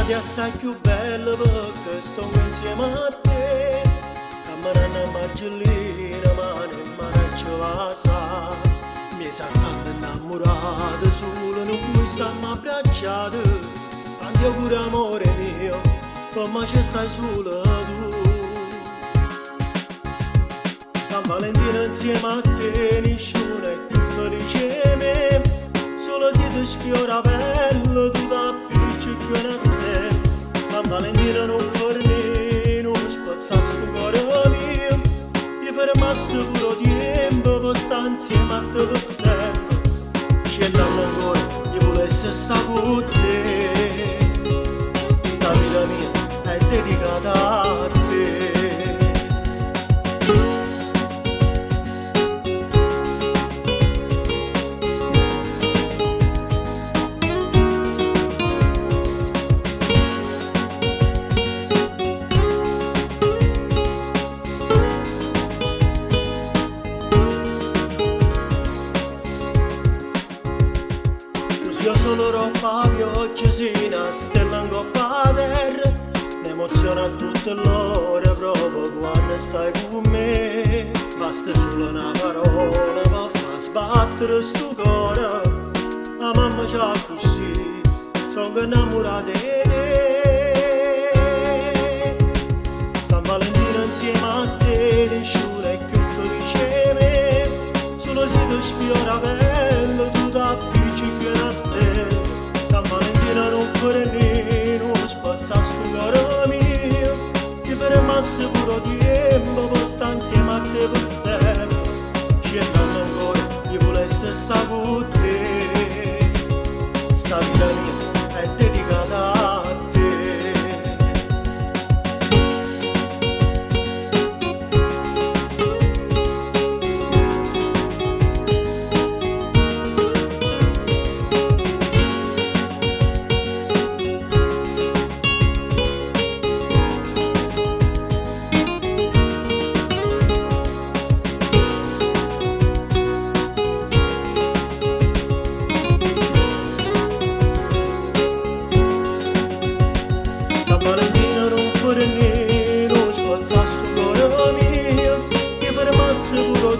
giornate assai più belle perché sto insieme a te. Camminando a Margellina, mano in mano ci va sa. Mi sa tanto innamorato, solo noi stiamo abbracciati. Tanti auguri amore mio, come ci stai solo tu. San Valentino insieme a te, nessuno è più felice di me. Solo se ti sfiora bello, tu da più più una stella. San Valentino non forni, non spazza sto cuore mio. Ti fermasse pure tempo per stare insieme a te per sempre. Scendendo ancora, io volessi stare con te. Sta vita mia è dedicata a te. Io solo roba pioggia sina, stella in coppa a terra. Mi emoziona tutte l'ora proprio quando stai con me. Basta solo una parola per far sbattere sto cuore. La mamma c'ha così, sono innamorata di te. San Valentino insieme a te, nessuno è più felice di me. Solo se ti sfiora bello, tu da più più una stella. San Valentino non fare non spazza sto cuore mio. Ti fermasse pure tempo per stare insieme a te per sempre. Scendendo ancora, io volessi stare con te. Sta vita mia è dedicata a te. Valentino non fare non spazza sto cuore mio. Ti fermasse pure